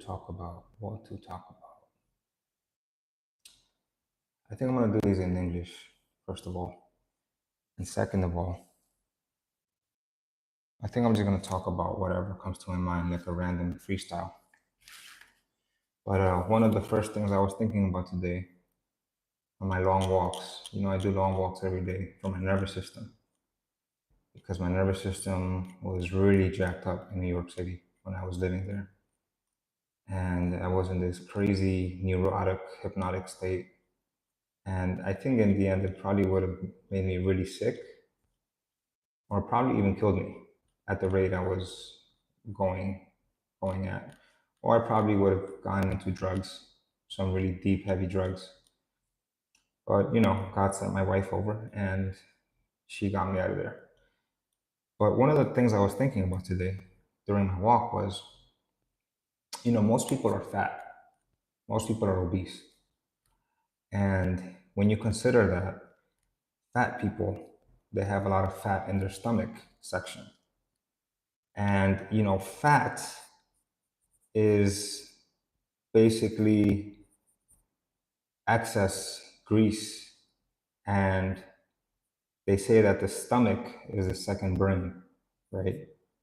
talk about? What to talk about? I think I'm gonna do these in English, first of all. And second of all, I think I'm just gonna talk about whatever comes to my mind, like a random freestyle. But one of the first things I was thinking about today on my long walks, I do long walks every day for my nervous system because my nervous system was really jacked up in New York City when I was living there. And I was in this crazy neurotic, hypnotic state. And I think in the end, it probably would have made me really sick or probably even killed me at the rate I was going going at. Or I probably would have gone into drugs, some really deep, heavy drugs. But God sent my wife over and she got me out of there. But one of the things I was thinking about today during my walk was, most people are fat. Most people are obese. And when you consider that fat people, they have a lot of fat in their stomach section. And, fat is basically excess grease. And they say that the stomach is the second brain, right?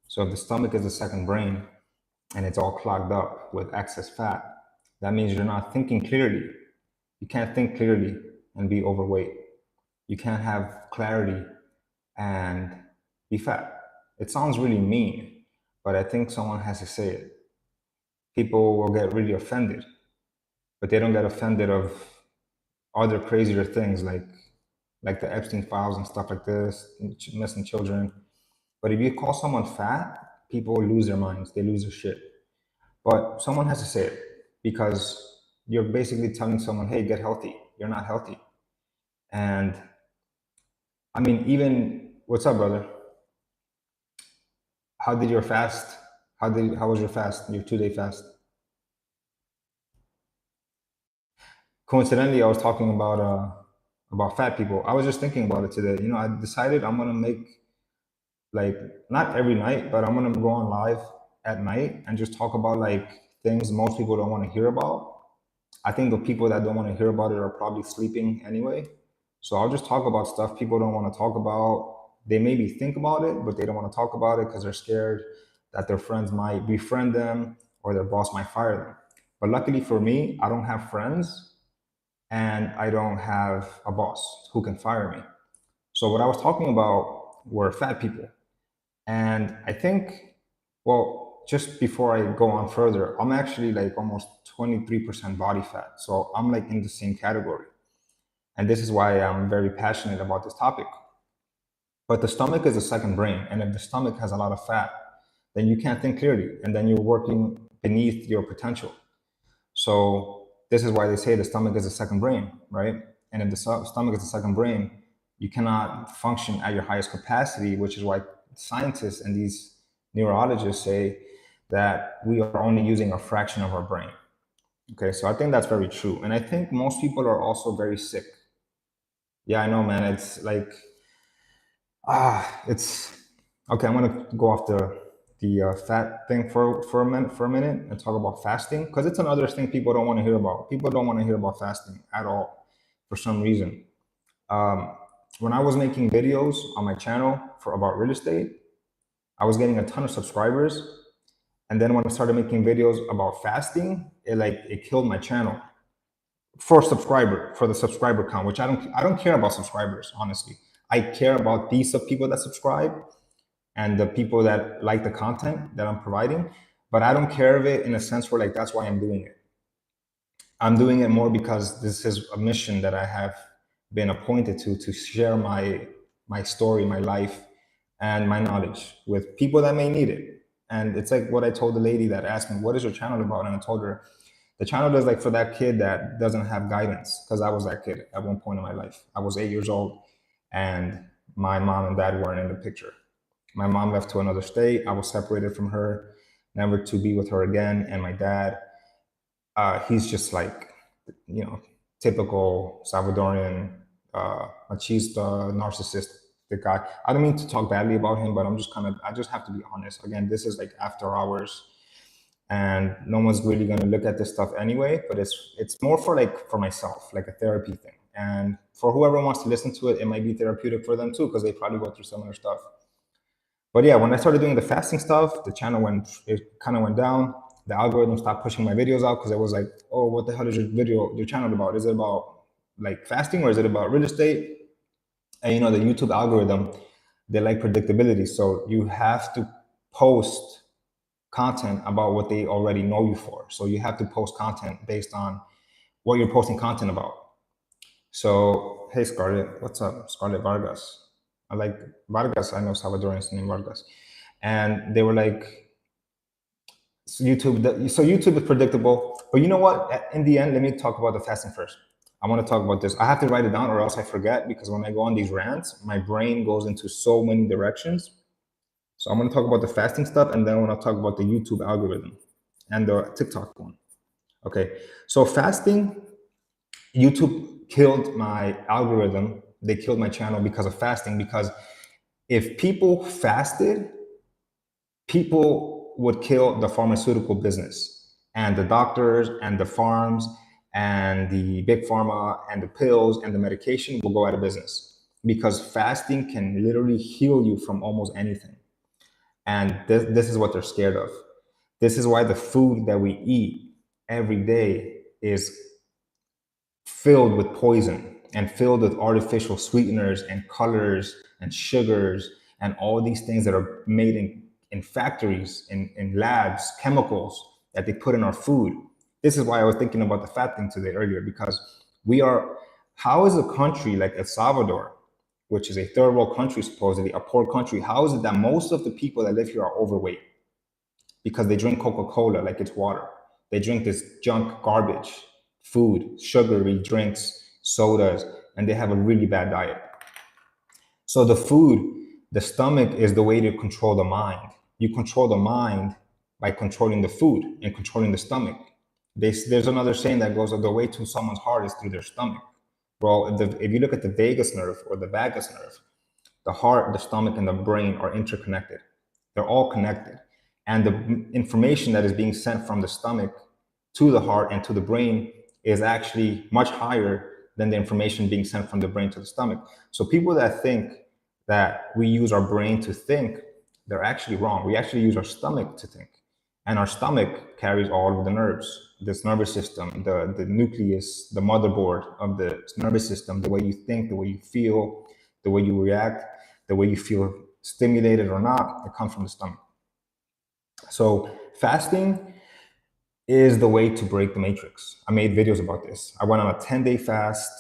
So if the stomach is the second brain and it's all clogged up with excess fat, that means you're not thinking clearly. You can't think clearly and be overweight. You can't have clarity and be fat. It sounds really mean, but I think someone has to say it. People will get really offended, but they don't get offended of other crazier things like the Epstein files and stuff like this, missing children. But if you call someone fat, people lose their minds. They lose their shit. But someone has to say it because you're basically telling someone, hey, get healthy. You're not healthy. And I mean, even, what's up, brother? How did your fast? How was your fast? Your 2-day fast? Coincidentally, I was talking about fat people. I was just thinking about it today. I decided I'm gonna make, like, not every night, but I'm gonna go on live at night and just talk about like things most people don't want to hear about. I think the people that don't want to hear about it are probably sleeping anyway. So I'll just talk about stuff people don't want to talk about. They maybe think about it, but they don't want to talk about it because they're scared that their friends might befriend them or their boss might fire them. But luckily for me, I don't have friends and I don't have a boss who can fire me. So what I was talking about were fat people. And I think, well, just before I go on further, I'm actually like almost 23% body fat. So I'm like in the same category. And this is why I'm very passionate about this topic. But the stomach is the second brain. And if the stomach has a lot of fat, then you can't think clearly. And then you're working beneath your potential. So this is why they say the stomach is the second brain, right? And if the stomach is the second brain, you cannot function at your highest capacity, which is why scientists and these neurologists say that we are only using a fraction of our brain. Okay, so I think that's very true. And I think most people are also very sick. Yeah, I know, man. It's like, it's okay. I'm gonna go off the fat thing for a minute and talk about fasting because it's another thing people don't want to hear about. People don't want to hear about fasting at all for some reason. Um, when I was making videos on my channel for about real estate, I was getting a ton of subscribers, and then when I started making videos about fasting, it killed my channel for the subscriber count, which I don't care about subscribers, honestly. I care about these people that subscribe and the people that like the content that I'm providing, but I don't care of it in a sense where like that's why I'm doing it. I'm doing it more because this is a mission that I have been appointed to share my story, my life, and my knowledge with people that may need it. And it's like what I told the lady that asked me, "What is your channel about?" And I told her, the channel is like for that kid that doesn't have guidance, because I was that kid at one point in my life. I was 8 years old, and my mom and dad weren't in the picture. My mom left to another state. I was separated from her, never to be with her again. And my dad, he's just like, typical Salvadorian machista, narcissistic guy. I don't mean to talk badly about him, but I just have to be honest. Again, this is like after hours. and no one's really going to look at this stuff anyway, but it's more for like for myself, like a therapy thing. And for whoever wants to listen to it, it might be therapeutic for them too, because they probably go through similar stuff. But yeah, when I started doing the fasting stuff, the channel it kind of went down. The algorithm stopped pushing my videos out because it was like, oh, what the hell is your channel about? Is it about like fasting, or is it about real estate? And you know, the YouTube algorithm, they like predictability. So you have to post content about what they already know you for. So you have to post content based on what you're posting content about. So, hey, Scarlett, what's up? Scarlett Vargas. I like Vargas. I know Salvadorians named Vargas. And they were like, so YouTube is predictable. But you know what? In the end, let me talk about the fasting first. I want to talk about this. I have to write it down or else I forget, because when I go on these rants, my brain goes into so many directions. So I'm going to talk about the fasting stuff, and then I want to talk about the YouTube algorithm and the TikTok one. Okay. So fasting, YouTube killed my algorithm. They killed my channel because of fasting, because if people fasted, people would kill the pharmaceutical business and the doctors and the farms and the big pharma and the pills and the medication will go out of business, because fasting can literally heal you from almost anything. And this is what they're scared of. This is why the food that we eat every day is filled with poison and filled with artificial sweeteners and colors and sugars and all these things that are made in factories, in labs, chemicals that they put in our food. This is why I was thinking about the fat thing today earlier, because how is a country like El Salvador, which is a third world country, supposedly a poor country, how is it that most of the people that live here are overweight? Because they drink Coca-Cola like it's water. They drink this junk garbage, food, sugary drinks, sodas, and they have a really bad diet. So the food, the stomach is the way to control the mind. You control the mind by controlling the food and controlling the stomach. There's another saying that goes, the way to someone's heart is through their stomach. Well, if you look at the vagus nerve or the vagus nerve, the heart, the stomach, and the brain are interconnected. They're all connected. And the information that is being sent from the stomach to the heart and to the brain is actually much higher than the information being sent from the brain to the stomach. So people that think that we use our brain to think, they're actually wrong. We actually use our stomach to think. And our stomach carries all of the nerves, this nervous system, the nucleus, the motherboard of the nervous system, the way you think, the way you feel, the way you react, the way you feel stimulated or not, it comes from the stomach. So fasting is the way to break the matrix. I made videos about this. I went on a 10-day fast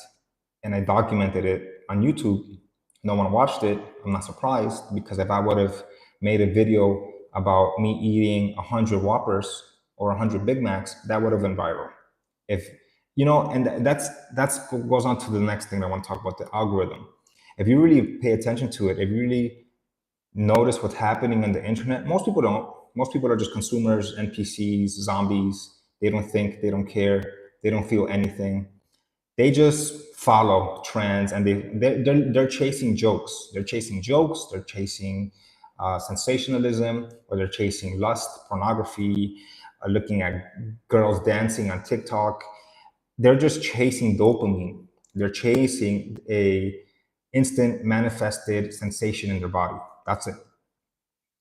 and I documented it on YouTube. No one watched it. I'm not surprised, because if I would have made a video about me eating 100 Whoppers or 100 Big Macs, that would have been viral. If you know, and that's goes on to the next thing I want to talk about, the algorithm. If you really pay attention to it, if you really notice what's happening on the internet, most people don't. Most people are just consumers, NPCs, zombies. They don't think, they don't care, they don't feel anything. They just follow trends, and they're chasing jokes. They're chasing jokes. They're chasing sensationalism, or they're chasing lust, pornography, looking at girls dancing on TikTok. They're just chasing dopamine. They're chasing a instant manifested sensation in their body. That's it.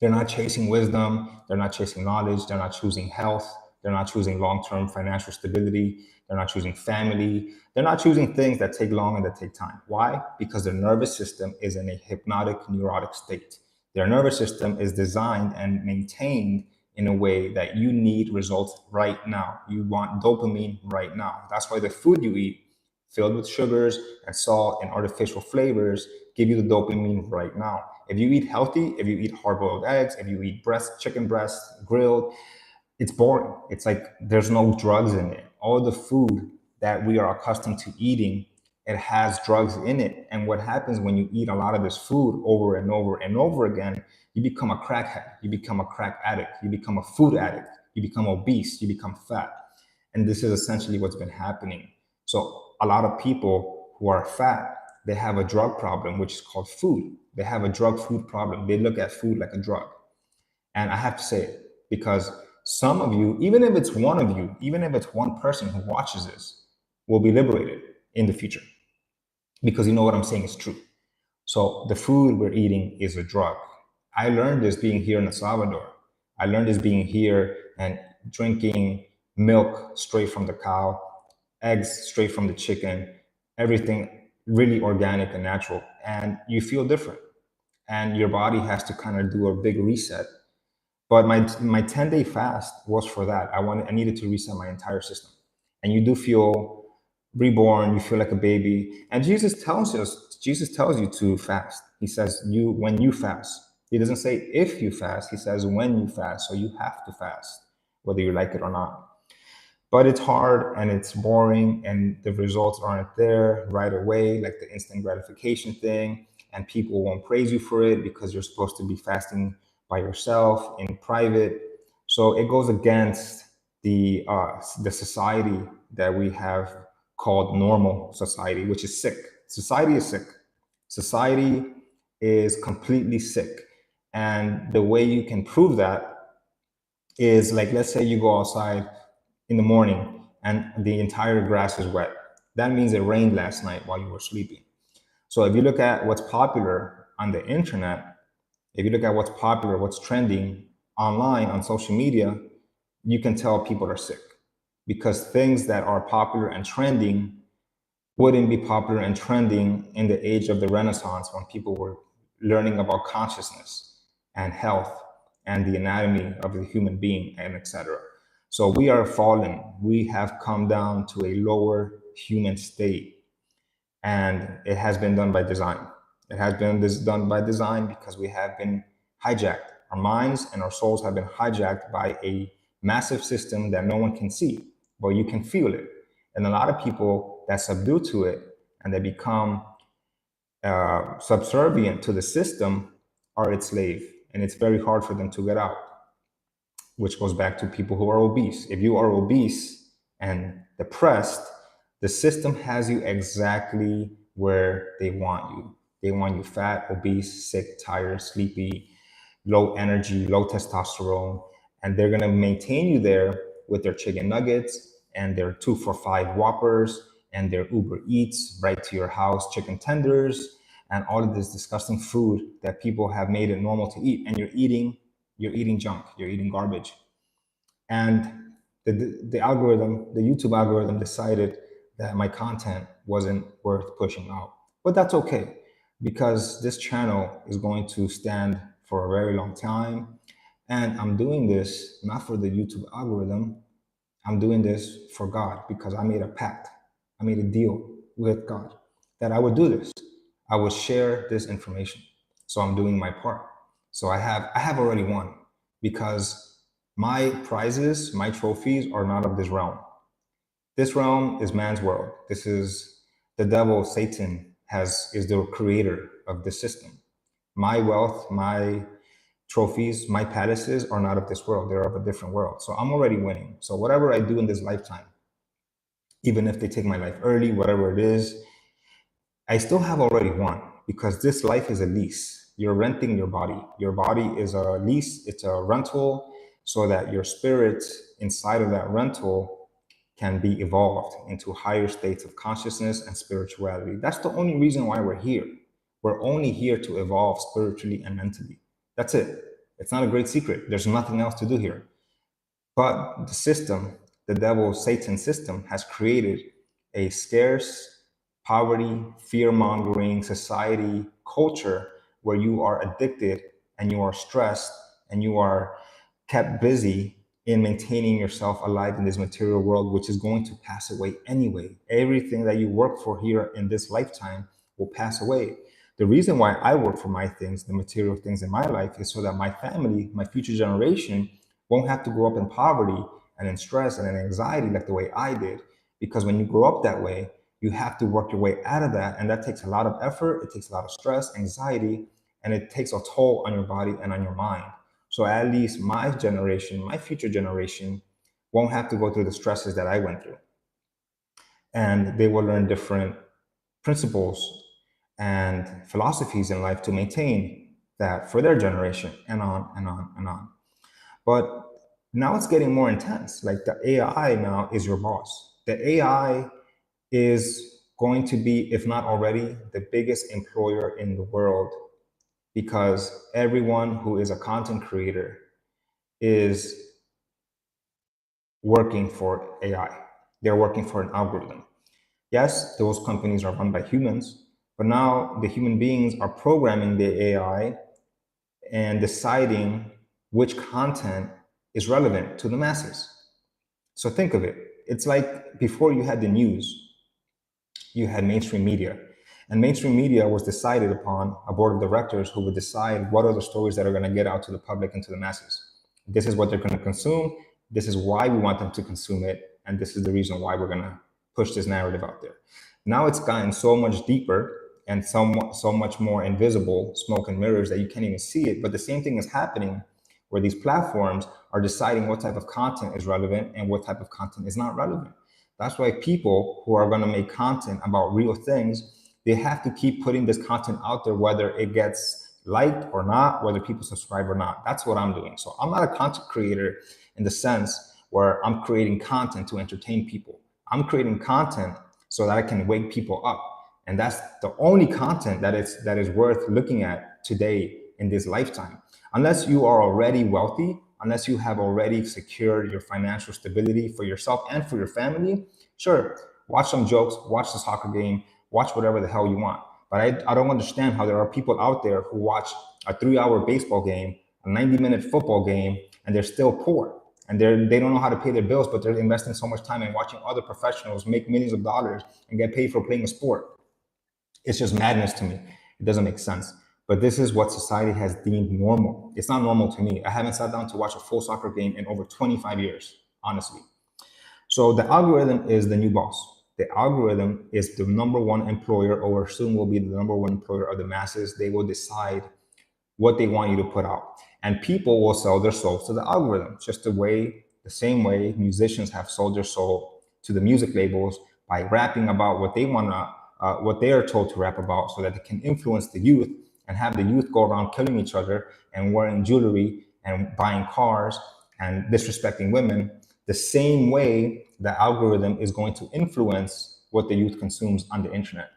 They're not chasing wisdom. They're not chasing knowledge. They're not choosing health. They're not choosing long-term financial stability. They're not choosing family. They're not choosing things that take long and that take time. Why? Because their nervous system is in a hypnotic, neurotic state. Their nervous system is designed and maintained in a way that you need results right now. You want dopamine right now. That's why the food you eat, filled with sugars and salt and artificial flavors, give you the dopamine right now. If you eat healthy, if you eat hard-boiled eggs, if you eat chicken breast, grilled, it's boring. It's like there's no drugs in it. All the food that we are accustomed to eating, it has drugs in it. And what happens when you eat a lot of this food over and over and over again, you become a crackhead, you become a crack addict, you become a food addict, you become obese, you become fat. And this is essentially what's been happening. So a lot of people who are fat, they have a drug problem, which is called food. They have a drug food problem. They look at food like a drug. And I have to say it, because some of you, even if it's one of you, even if it's one person who watches this, will be liberated in the future, because you know what I'm saying is true. So the food we're eating is a drug. I learned this being here in El Salvador. I learned this being here and drinking milk straight from the cow, eggs straight from the chicken, everything really organic and natural. And you feel different. And your body has to kind of do a big reset. But my 10-day fast was for that. I needed to reset my entire system. And you do feel reborn, you feel like a baby. And Jesus tells you to fast. He says when you fast. He doesn't say if you fast, he says when you fast. So you have to fast, whether you like it or not. But it's hard and it's boring and the results aren't there right away, like the instant gratification thing. And people won't praise you for it because you're supposed to be fasting by yourself in private. So it goes against the society that we have called normal society, which is sick. Society is sick. Society is completely sick. And the way you can prove that is, like, let's say you go outside in the morning and the entire grass is wet. That means it rained last night while you were sleeping. So if you look at what's popular on the internet, if you look at what's popular, what's trending online on social media, you can tell people are sick, because things that are popular and trending wouldn't be popular and trending in the age of the Renaissance, when people were learning about consciousness and health and the anatomy of the human being, and etc. So we are fallen. We have come down to a lower human state, and it has been done by design. It has been done by design because we have been hijacked. Our minds and our souls have been hijacked by a massive system that no one can see, but you can feel it. And a lot of people that subdue to it and they become subservient to the system are its slave, and it's very hard for them to get out, which goes back to people who are obese. If you are obese and depressed, the system has you exactly where they want you. They want you fat, obese, sick, tired, sleepy, low energy, low testosterone, and they're gonna maintain you there with their chicken nuggets and their 2 for $5 Whoppers and their Uber Eats right to your house chicken tenders and all of this disgusting food that people have made it normal to eat. And you're eating junk, you're eating garbage. And the algorithm, the YouTube algorithm, decided that my content wasn't worth pushing out. But that's okay, because this channel is going to stand for a very long time. And I'm doing this not for the YouTube algorithm. I'm doing this for God, because I made a pact. I made a deal with God that I would do this. I would share this information. So I'm doing my part. So I have already won, because my prizes, my trophies are not of this realm. This realm is man's world. This is the devil, Satan is the creator of this system. My wealth, my trophies, my palaces are not of this world. They're of a different world. So I'm already winning. So whatever I do in this lifetime, even if they take my life early, whatever it is, I still have already won, because this life is a lease. You're renting your body. Your body is a lease, it's a rental, so that your spirit inside of that rental can be evolved into higher states of consciousness and spirituality. That's the only reason why we're here. We're only here to evolve spiritually and mentally. That's it. It's not a great secret. There's nothing else to do here. But the system, the devil, Satan system, has created a scarce, poverty, fear-mongering society culture where you are addicted and you are stressed and you are kept busy in maintaining yourself alive in this material world, which is going to pass away anyway. Everything that you work for here in this lifetime will pass away. The reason why I work for my things, the material things in my life, is so that my family, my future generation, won't have to grow up in poverty and in stress and in anxiety like the way I did. Because when you grow up that way, you have to work your way out of that. And that takes a lot of effort, it takes a lot of stress, anxiety, and it takes a toll on your body and on your mind. So at least my generation, my future generation, won't have to go through the stresses that I went through. And they will learn different principles and philosophies in life to maintain that for their generation, and on and on and on. But Now it's getting more intense. Like the AI now is your boss. The AI is going to be, if not already, the biggest employer in the world, because everyone who is a content creator is working for AI. They're working for an algorithm. Yes, those companies are run by humans, but now the human beings are programming the AI and deciding which content is relevant to the masses. So think of it. It's like before you had the news, you had mainstream media. And mainstream media was decided upon a board of directors who would decide what are the stories that are going to get out to the public and to the masses. This is what they're going to consume. This is why we want them to consume it. And this is the reason why we're going to push this narrative out there. Now it's gotten so much deeper and so much more invisible, smoke and mirrors, that you can't even see it. But the same thing is happening where these platforms are deciding what type of content is relevant and what type of content is not relevant. That's why people who are going to make content about real things, they have to keep putting this content out there, whether it gets liked or not, whether people subscribe or not. That's what I'm doing. So I'm not a content creator in the sense where I'm creating content to entertain people. I'm creating content so that I can wake people up. And that's the only content that is worth looking at today in this lifetime. Unless you are already wealthy, unless you have already secured your financial stability for yourself and for your family, sure, watch some jokes, watch the soccer game, watch whatever the hell you want. But I don't understand how there are people out there who watch a 3-hour baseball game, a 90-minute football game, and they're still poor. And they don't know how to pay their bills, but they're investing so much time in watching other professionals make millions of dollars and get paid for playing a sport. It's just madness to me. It doesn't make sense. But this is what society has deemed normal. It's not normal to me. I haven't sat down to watch a full soccer game in over 25 years, honestly. So the algorithm is the new boss. The algorithm is the number one employer, or soon will be the number one employer of the masses. They will decide what they want you to put out. And people will sell their souls to the algorithm, just the same way musicians have sold their soul to the music labels by rapping about what they want to, what they are told to rap about, so that they can influence the youth and have the youth go around killing each other and wearing jewelry and buying cars and disrespecting women. The same way the algorithm is going to influence what the youth consumes on the internet.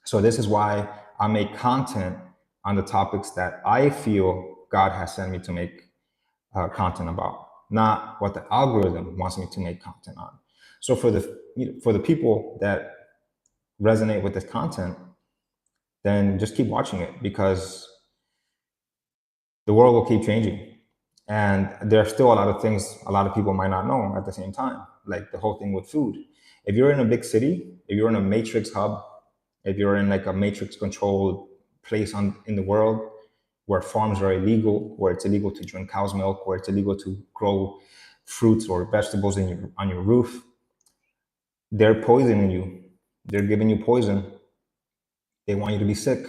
So this is why I make content on the topics that I feel God has sent me to make content about, not what the algorithm wants me to make content on. So for the people that resonate with this content, then just keep watching it, because the world will keep changing. And there are still a lot of things a lot of people might not know at the same time, like the whole thing with food. If you're in a big city, if you're in a matrix hub, if you're in like a matrix controlled place in the world where farms are illegal, where it's illegal to drink cow's milk, where it's illegal to grow fruits or vegetables on your roof, they're poisoning you. They're giving you poison. They want you to be sick.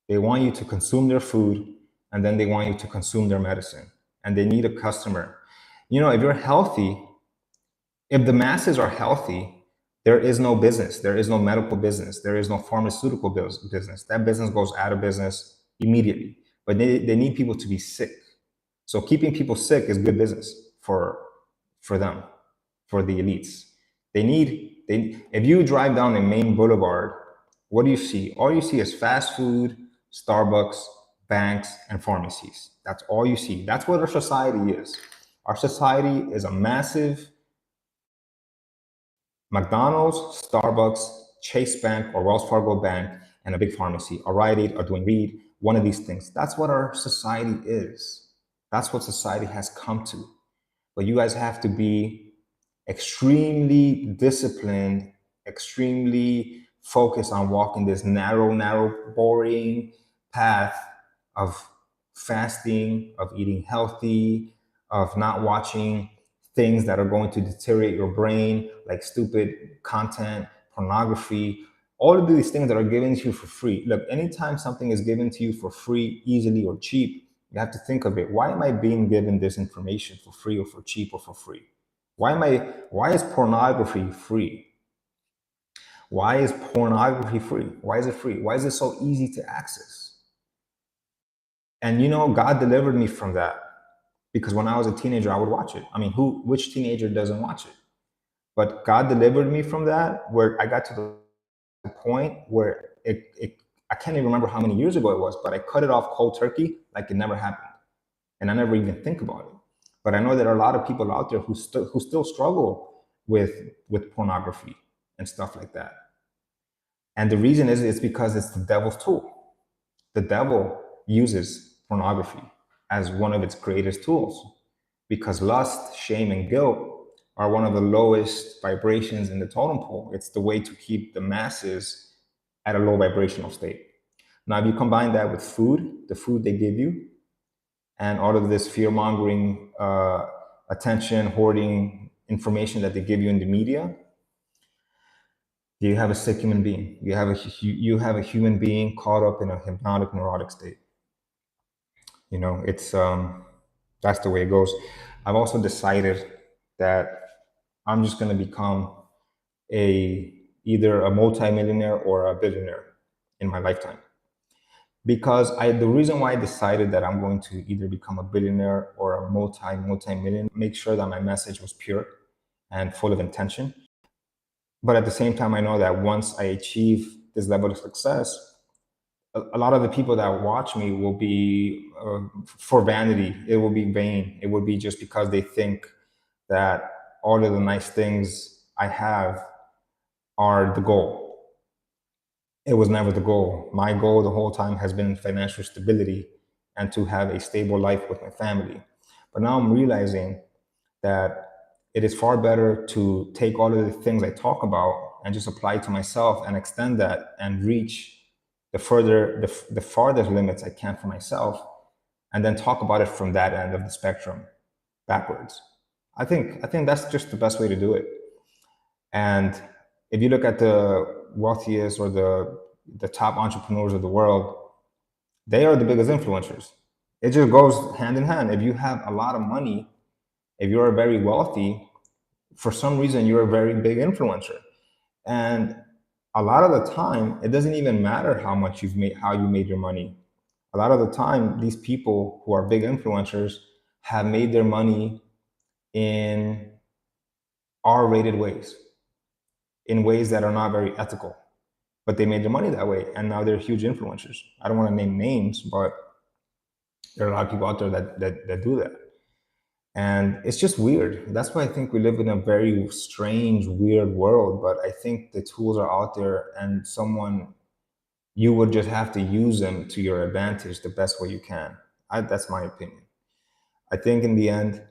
They want you to consume their food, and then they want you to consume their medicine. And they need a customer. You know, if you're healthy, if the masses are healthy, there is no business. There is no medical business. There is no pharmaceutical business. That business goes out of business immediately. But they need people to be sick. So keeping people sick is good business for them, for the elites. If you drive down the main boulevard, what do you see? All you see is fast food, Starbucks, banks, and pharmacies. That's all you see. That's what our society is. Our society is a massive McDonald's, Starbucks, Chase Bank, or Wells Fargo Bank, and a big pharmacy, a Rite Aid, or Duane Reade, one of these things. That's what our society is. That's what society has come to. But you guys have to be extremely disciplined, extremely focused on walking this narrow, boring path of fasting, of eating healthy, of not watching things that are going to deteriorate your brain, like stupid content, pornography, all of these things that are given to you for free. Look, anytime something is given to you for free, easily, or cheap, you have to think of it. Why am I being given this information for free, or for cheap, or for free? Why is pornography free? Why is pornography free? Why is it free? Why is it so easy to access? And you know, God delivered me from that. because when I was a teenager, I would watch it. I mean, which teenager doesn't watch it? But God delivered me from that, where I got to the point where I can't even remember how many years ago it was, but I cut it off cold turkey like it never happened. And I never even think about it. But I know there are a lot of people out there who still struggle with pornography and stuff like that. And the reason is it's because it's the devil's tool. The devil uses pornography as one of its greatest tools because lust, shame, and guilt are one of the lowest vibrations in the totem pole. It's the way to keep the masses at a low vibrational state. Now, if you combine that with food, the food they give you, and all of this fear mongering, attention hoarding information that they give you in the media, you have a sick human being. You have a human being caught up in a hypnotic, neurotic state. You know, it's that's the way it goes. I've also decided that I'm just going to become either a multimillionaire or a billionaire in my lifetime. Because the reason why I decided that I'm going to either become a billionaire or a multi-million, make sure that my message was pure and full of intention. But at the same time, I know that once I achieve this level of success, a lot of the people that watch me will be for vanity. It will be vain. It will be just because they think that all of the nice things I have are the goal. It was never the goal. My goal the whole time has been financial stability and to have a stable life with my family. But now I'm realizing that it is far better to take all of the things I talk about and just apply it to myself and extend that and reach the farthest limits I can for myself, and then talk about it from that end of the spectrum backwards. I think that's just the best way to do it. And if you look at the wealthiest or the top entrepreneurs of the world, they are the biggest influencers. It just goes hand in hand. If you have a lot of money, if you're very wealthy, for some reason you're a very big influencer. And a lot of the time, it doesn't even matter how you made your money. A lot of the time, these people who are big influencers have made their money in R-rated ways, in ways that are not very ethical, but they made their money that way, and now they're huge influencers. I don't want to name names, but there are a lot of people out there that do that. And it's just weird. That's why I think we live in a very strange, weird world. But I think the tools are out there, and you would just have to use them to your advantage the best way you can. That's my opinion. I think in the end,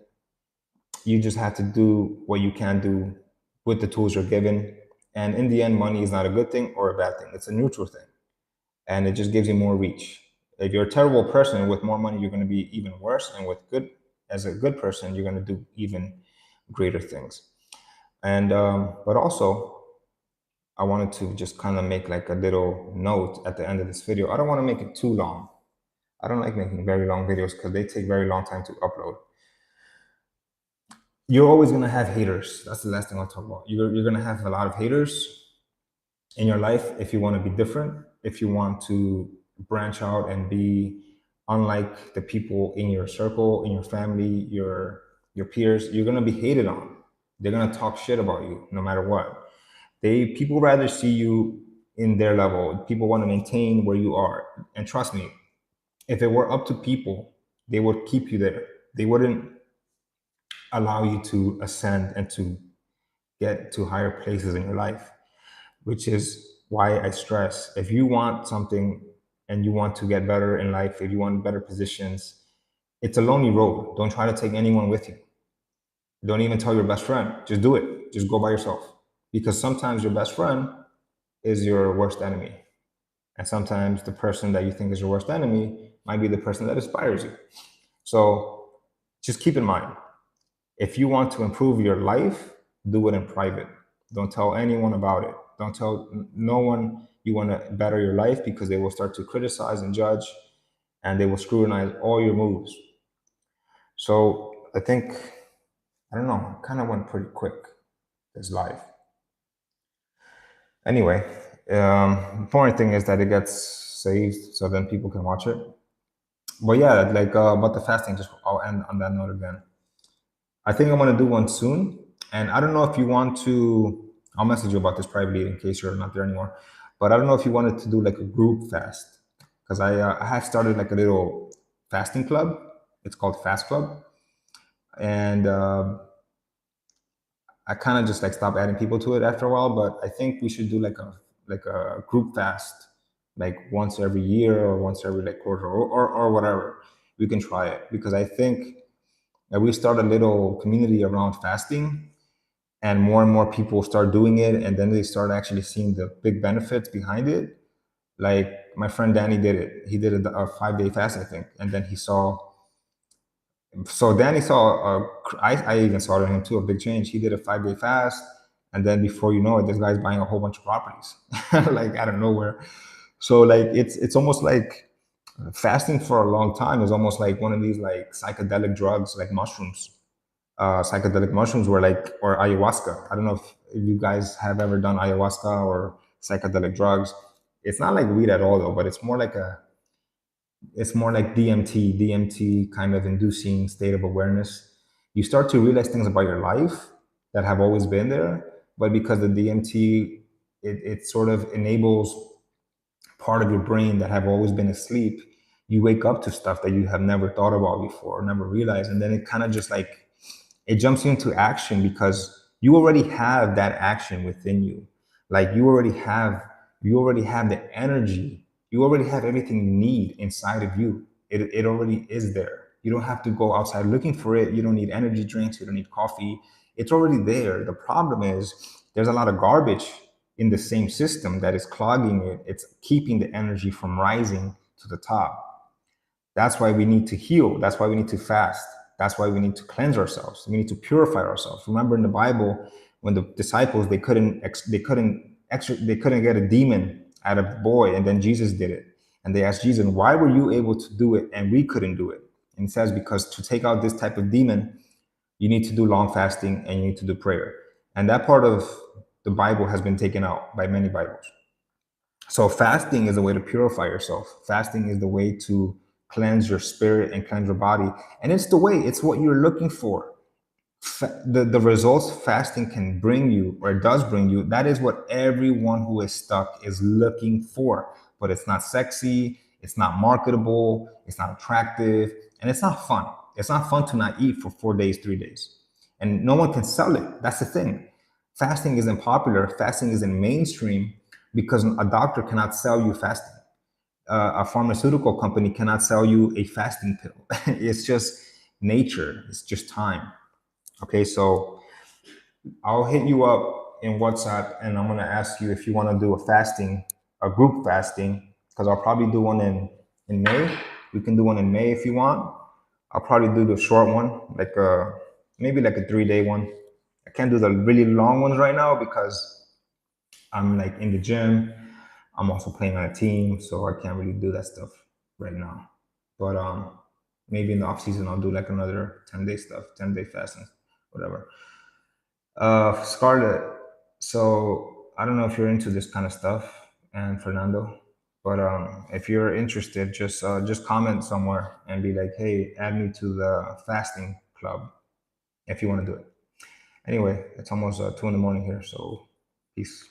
you just have to do what you can do with the tools you're given. And in the end, money is not a good thing or a bad thing. It's a neutral thing. And it just gives you more reach. If you're a terrible person with more money, you're going to be even worse. And as a good person, you're going to do even greater things. And but also, I wanted to just kind of make like a little note at the end of this video. I don't want to make it too long. I don't like making very long videos because they take very long time to upload. You're always going to have haters. That's the last thing I'll talk about. You're going to have a lot of haters in your life if you want to be different, if you want to branch out and be unlike the people in your circle, in your family, your peers. You're going to be hated on. They're going to talk shit about you no matter what. People rather see you in their level. People want to maintain where you are. And trust me, if it were up to people, they would keep you there. They wouldn't allow you to ascend and to get to higher places in your life, which is why I stress, if you want something and you want to get better in life, if you want better positions, it's a lonely road. Don't try to take anyone with you. Don't even tell your best friend. Just do it. Just go by yourself. Because sometimes your best friend is your worst enemy. And sometimes the person that you think is your worst enemy might be the person that inspires you. So just keep in mind, if you want to improve your life, do it in private. Don't tell anyone about it. Don't tell no one you want to better your life, because they will start to criticize and judge, and they will scrutinize all your moves. So I think, I don't know, kind of went pretty quick this live. Anyway, the important thing is that it gets saved so then people can watch it. But yeah, like about the fasting, just I'll end on that note again. I think I'm gonna do one soon, and I don't know if you want to. I'll message you about this privately in case you're not there anymore. But I don't know if you wanted to do like a group fast because I have started like a little fasting club. It's called Fast Club, and I kind of just like stopped adding people to it after a while. But I think we should do like a group fast, like once every year or once every like quarter or whatever. We can try it because I think that we start a little community around fasting and more people start doing it and then they start actually seeing the big benefits behind it. Like my friend Danny did it. He did a 5 day fast, I think, and then he saw. So Danny saw. I even saw it in him too. A big change. He did a 5 day fast, and then before you know it, this guy's buying a whole bunch of properties, like out of nowhere. So like it's almost like fasting for a long time is almost like one of these like psychedelic drugs, like mushrooms. Psychedelic mushrooms were like, or ayahuasca. I don't know if you guys have ever done ayahuasca or psychedelic drugs. It's not like weed at all though, but it's more like DMT kind of inducing state of awareness. You start to realize things about your life that have always been there, but because the DMT, it sort of enables part of your brain that have always been asleep, you wake up to stuff that you have never thought about before, never realized, and then it kind of just like it jumps you into action because you already have that action within you. Like you already have the energy. You already have everything you need inside of you. It already is there. You don't have to go outside looking for it. You don't need energy drinks. You don't need coffee. It's already there. The problem is there's a lot of garbage in the same system that is clogging it. It's keeping the energy from rising to the top. That's why we need to heal. That's why we need to fast. That's why we need to cleanse ourselves. We need to purify ourselves. Remember in the Bible, when the disciples they couldn't get a demon out of the boy, and then Jesus did it, and they asked Jesus, "Why were you able to do it and we couldn't do it?" And it says, "Because to take out this type of demon, you need to do long fasting and you need to do prayer." And that part of the Bible has been taken out by many Bibles. So fasting is a way to purify yourself. Fasting is the way to cleanse your spirit and cleanse your body. And it's the way, it's what you're looking for. The results fasting can bring you, or it does bring you, that is what everyone who is stuck is looking for. But it's not sexy, it's not marketable, it's not attractive, and it's not fun. It's not fun to not eat for 4 days, 3 days. And no one can sell it. That's the thing. Fasting isn't popular, fasting isn't mainstream because a doctor cannot sell you fasting. A pharmaceutical company cannot sell you a fasting pill. It's just nature, it's just time. Okay, so I'll hit you up in WhatsApp and I'm gonna ask you if you wanna do a group fasting, because I'll probably do one in May. We can do one in May if you want. I'll probably do the short one, like maybe like a 3 day one. I can't do the really long ones right now because I'm like in the gym. I'm also playing on a team, so I can't really do that stuff right now. But maybe in the off season I'll do like another 10 day stuff, 10 day fasting, whatever. Scarlett. So I don't know if you're into this kind of stuff, and Fernando, but if you're interested, just comment somewhere and be like, "Hey, add me to the fasting club if you want to do it." Anyway, it's almost 2 in the morning here, so peace.